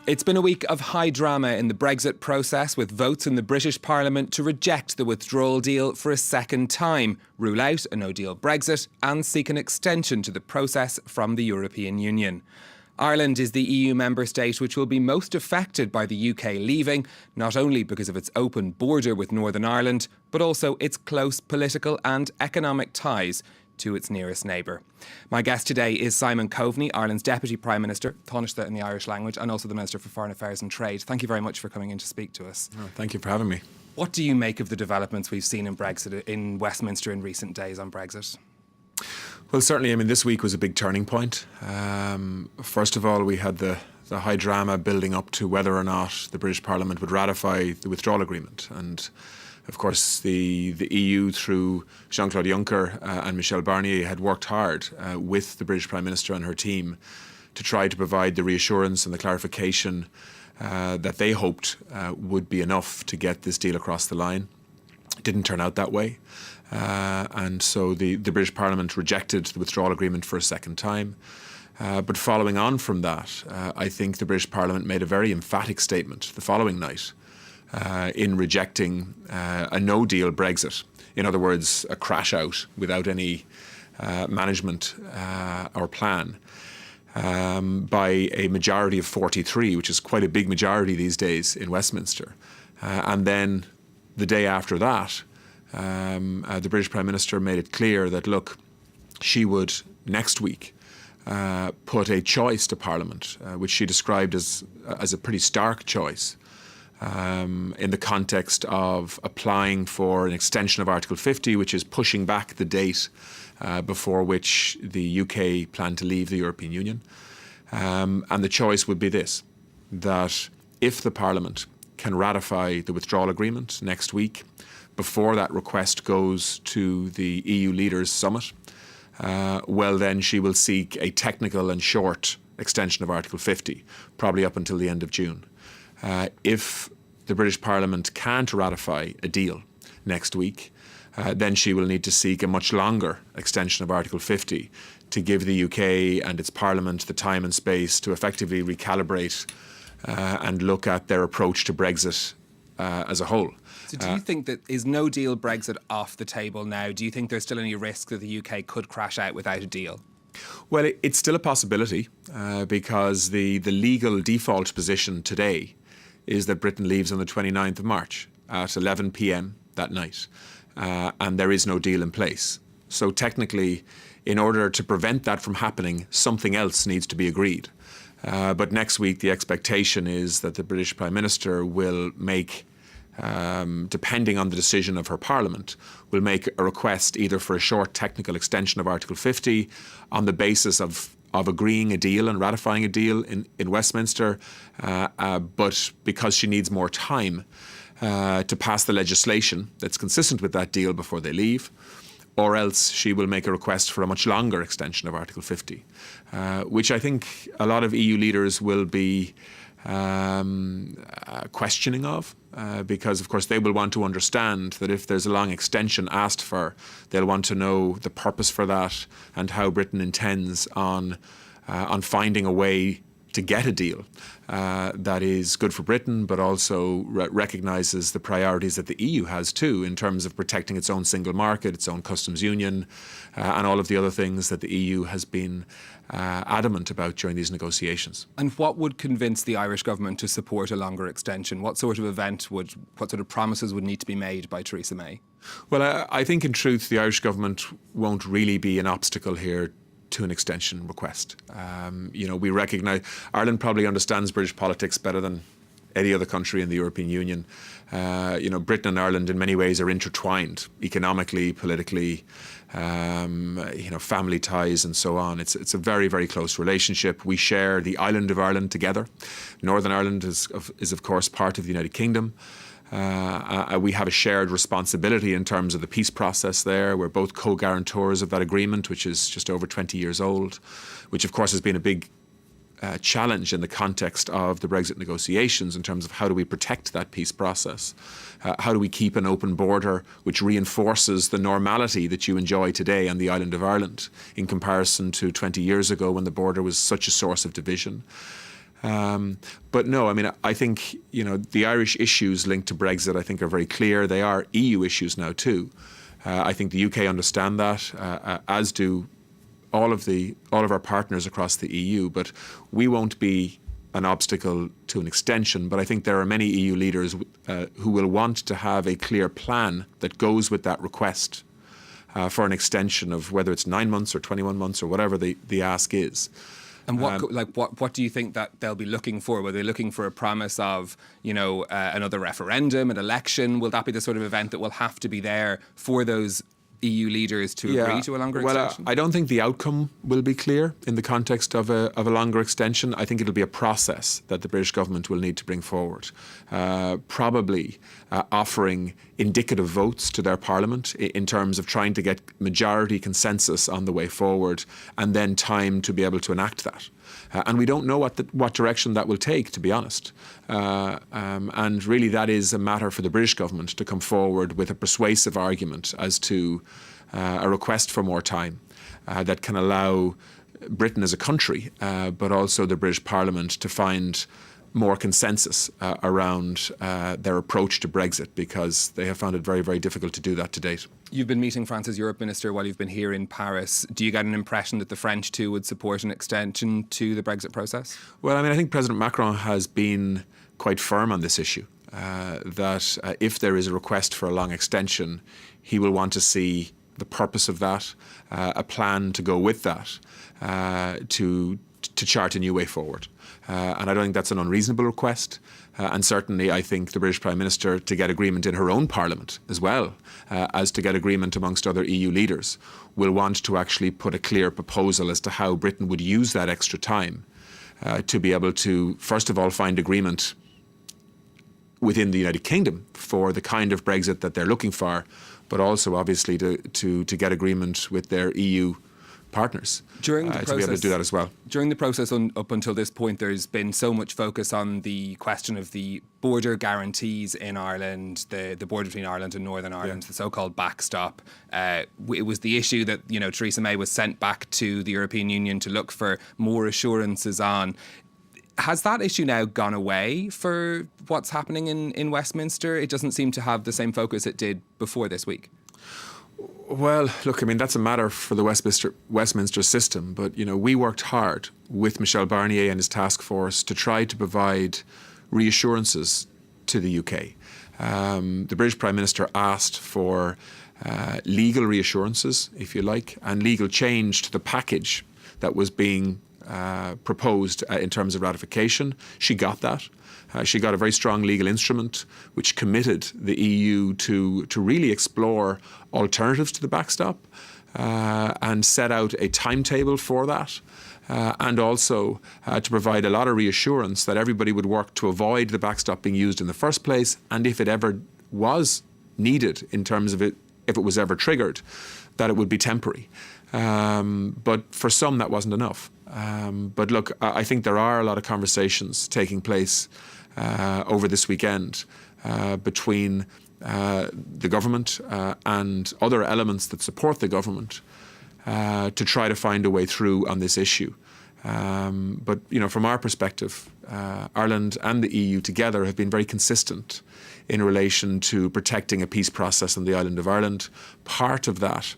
It's been a week of high drama in the Brexit process, with votes in the British Parliament to reject the withdrawal deal for a second time, rule out a no-deal Brexit and seek an extension to the process from the European Union. Ireland is the EU member state which will be most affected by the UK leaving, not only because of its open border with Northern Ireland, but also its close political and economic ties to its nearest neighbour. My guest today is Simon Coveney, Ireland's Deputy Prime Minister, Tánaiste in the Irish language, and also the Minister for Foreign Affairs and Trade. Thank you very much for coming in to speak to us. Oh, thank you for having me. What do you make of the developments we've seen in Brexit in Westminster in recent days on Brexit? Well, certainly, this week was a big turning point. First of all, we had the high drama building up to whether or not the British Parliament would ratify the withdrawal agreement. And of course, the EU, through Jean-Claude Juncker and Michel Barnier, had worked hard with the British Prime Minister and her team to try to provide the reassurance and the clarification that they hoped would be enough to get this deal across the line. It didn't turn out that way. And so the British Parliament rejected the withdrawal agreement for a second time. But following on from that, I think the British Parliament made a very emphatic statement the following night in rejecting a no-deal Brexit. In other words, a crash out without any management or plan by a majority of 43, which is quite a big majority these days in Westminster. And then the day after that, the British Prime Minister made it clear that, look, she would next week put a choice to Parliament, which she described as a pretty stark choice, in the context of applying for an extension of Article 50, which is pushing back the date before which the UK plan to leave the European Union. And the choice would be this, that if the Parliament can ratify the withdrawal agreement next week, before that request goes to the EU Leaders Summit, well, then she will seek a technical and short extension of Article 50, probably up until the end of June. If the British Parliament can't ratify a deal next week, then she will need to seek a much longer extension of Article 50 to give the UK and its Parliament the time and space to effectively recalibrate and look at their approach to Brexit as a whole. So do you think that is no-deal Brexit off the table now? Do you think there's still any risk that the UK could crash out without a deal? Well, it's still a possibility because the legal default position today is that Britain leaves on the 29th of March at 11 p.m. that night, and there is no deal in place. So technically, in order to prevent that from happening, something else needs to be agreed. But next week, the expectation is that the British Prime Minister will make, depending on the decision of her Parliament, will make a request either for a short technical extension of Article 50 on the basis of agreeing a deal and ratifying a deal in Westminster, but because she needs more time to pass the legislation that's consistent with that deal before they leave, or else she will make a request for a much longer extension of Article 50, which I think a lot of EU leaders will be questioning of, because of course they will want to understand that if there's a long extension asked for, they'll want to know the purpose for that and how Britain intends on finding a way to get a deal that is good for Britain, but also recognises the priorities that the EU has too, in terms of protecting its own single market, its own customs union, and all of the other things that the EU has been adamant about during these negotiations. And what would convince the Irish government to support a longer extension? What sort of what sort of promises would need to be made by Theresa May? Well, I think in truth the Irish government won't really be an obstacle here to an extension request. We recognise Ireland probably understands British politics better than any other country in the European Union. Britain and Ireland in many ways are intertwined economically, politically, family ties and so on. It's a very, very close relationship. We share the island of Ireland together. Northern Ireland is of course part of the United Kingdom. We have a shared responsibility in terms of the peace process there. We're both co-guarantors of that agreement, which is just over 20 years old, which of course has been a big challenge in the context of the Brexit negotiations in terms of how do we protect that peace process? How do we keep an open border which reinforces the normality that you enjoy today on the island of Ireland in comparison to 20 years ago when the border was such a source of division? But no, I mean, I think, the Irish issues linked to Brexit, I think, are very clear. They are EU issues now too. I think the UK understand that, as do all of our partners across the EU. But we won't be an obstacle to an extension. But I think there are many EU leaders who will want to have a clear plan that goes with that request for an extension of whether it's 9 months or 21 months or whatever the ask is. And what do you think that they'll be looking for? Were they looking for a promise of, another referendum, an election? Will that be the sort of event that will have to be there for those EU leaders to agree to a longer extension? I don't think the outcome will be clear in the context of a longer extension. I think it'll be a process that the British government will need to bring forward, probably offering indicative votes to their parliament in terms of trying to get majority consensus on the way forward, and then time to be able to enact that. And we don't know what direction that will take, to be honest. And really that is a matter for the British government to come forward with a persuasive argument as to a request for more time that can allow Britain as a country, but also the British Parliament, to find more consensus around their approach to Brexit, because they have found it very, very difficult to do that to date. You've been meeting France's Europe Minister while you've been here in Paris. Do you get an impression that the French too would support an extension to the Brexit process? Well, I mean, I think President Macron has been quite firm on this issue, that if there is a request for a long extension, he will want to see the purpose of that, a plan to go with that, to chart a new way forward. And I don't think that's an unreasonable request. And certainly I think the British Prime Minister, to get agreement in her own parliament as well as to get agreement amongst other EU leaders, will want to actually put a clear proposal as to how Britain would use that extra time to be able to, first of all, find agreement within the United Kingdom for the kind of Brexit that they're looking for, but also obviously to get agreement with their EU partners during the process, to be able to do that as well. During the process up until this point, there's been so much focus on the question of the border guarantees in Ireland, the border between Ireland and Northern Ireland, the so-called backstop. It was the issue that Theresa May was sent back to the European Union to look for more assurances on. Has that issue now gone away for what's happening in Westminster? It doesn't seem to have the same focus it did before this week. Well, look, I mean, that's a matter for the Westminster system. But, we worked hard with Michel Barnier and his task force to try to provide reassurances to the UK. The British Prime Minister asked for legal reassurances, if you like, and legal change to the package that was being proposed in terms of ratification. She got that. She got a very strong legal instrument which committed the EU to really explore alternatives to the backstop and set out a timetable for that, and also to provide a lot of reassurance that everybody would work to avoid the backstop being used in the first place, and if it ever was needed in terms of it, if it was ever triggered, that it would be temporary. But for some, that wasn't enough. But look, I think there are a lot of conversations taking place over this weekend between the government and other elements that support the government to try to find a way through on this issue. But, from our perspective, Ireland and the EU together have been very consistent in relation to protecting a peace process on the island of Ireland. Part of that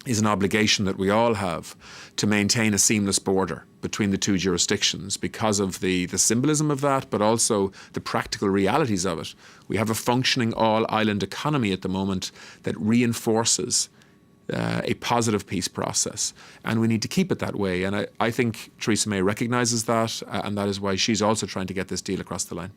is an obligation that we all have to maintain a seamless border between the two jurisdictions because of the symbolism of that, but also the practical realities of it. We have a functioning all-island economy at the moment that reinforces a positive peace process, and we need to keep it that way. And I think Theresa May recognises that, and that is why she's also trying to get this deal across the line.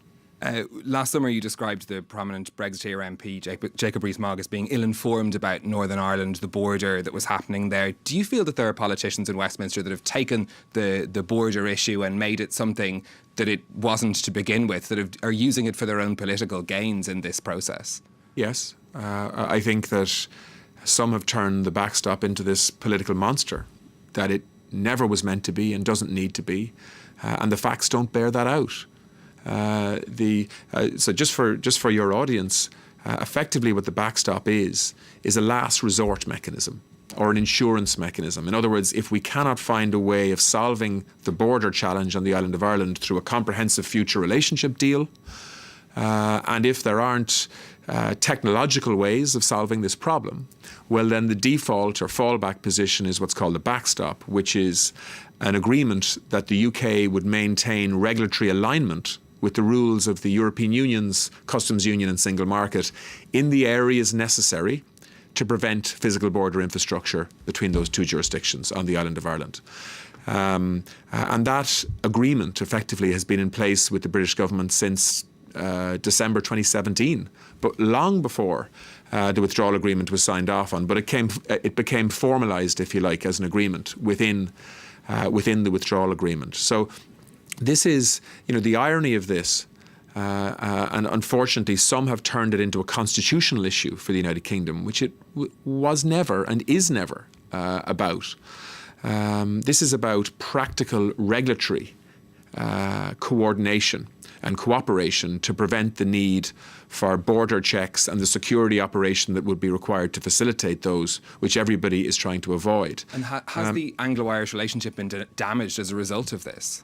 Last summer you described the prominent Brexiteer MP Jacob Rees-Mogg as being ill-informed about Northern Ireland, the border that was happening there. Do you feel that there are politicians in Westminster that have taken the border issue and made it something that it wasn't to begin with, that are using it for their own political gains in this process? Yes. I think that some have turned the backstop into this political monster that it never was meant to be and doesn't need to be, and the facts don't bear that out. So just for your audience, effectively what the backstop is a last resort mechanism. or an insurance mechanism. In other words, if we cannot find a way of solving the border challenge on the island of Ireland through a comprehensive future relationship deal, and if there aren't technological ways of solving this problem, well, then the default or fallback position is what's called a backstop, which is an agreement that the UK would maintain regulatory alignment with the rules of the European Union's customs union and single market in the areas necessary to prevent physical border infrastructure between those two jurisdictions on the island of Ireland. And that agreement effectively has been in place with the British government since December 2017, but long before the withdrawal agreement was signed off on. But it became formalised, if you like, as an agreement within the withdrawal agreement. So this is, the irony of this, and unfortunately some have turned it into a constitutional issue for the United Kingdom, which it was never and is never about. This is about practical regulatory coordination and cooperation to prevent the need for border checks and the security operation that would be required to facilitate those, which everybody is trying to avoid. And has the Anglo-Irish relationship been damaged as a result of this?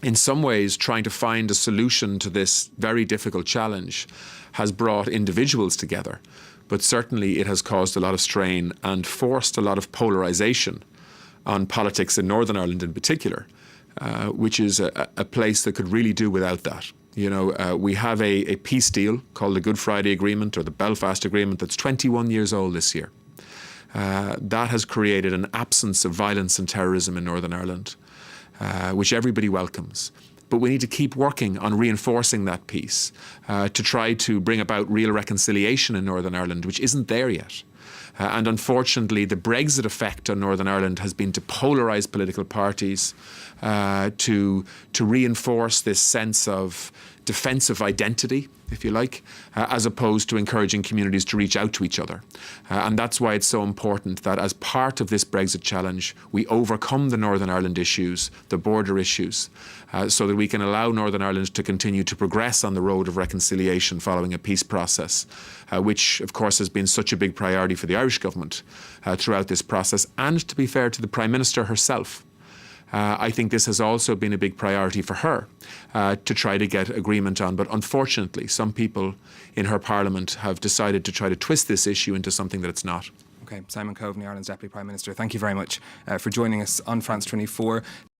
In some ways, trying to find a solution to this very difficult challenge has brought individuals together, but certainly it has caused a lot of strain and forced a lot of polarisation on politics in Northern Ireland in particular, which is a place that could really do without that. We have a peace deal called the Good Friday Agreement or the Belfast Agreement that's 21 years old this year. That has created an absence of violence and terrorism in Northern Ireland, which everybody welcomes. But we need to keep working on reinforcing that peace to try to bring about real reconciliation in Northern Ireland, which isn't there yet. And unfortunately, the Brexit effect on Northern Ireland has been to polarise political parties, to reinforce this sense of defensive identity, if you like, as opposed to encouraging communities to reach out to each other. And that's why it's so important that as part of this Brexit challenge, we overcome the Northern Ireland issues, the border issues, so that we can allow Northern Ireland to continue to progress on the road of reconciliation following a peace process, which, of course, has been such a big priority for the Irish government throughout this process. And to be fair to the Prime Minister herself, I think this has also been a big priority for her to try to get agreement on. But unfortunately, some people in her parliament have decided to try to twist this issue into something that it's not. OK, Simon Coveney, Ireland's Deputy Prime Minister, thank you very much for joining us on France 24.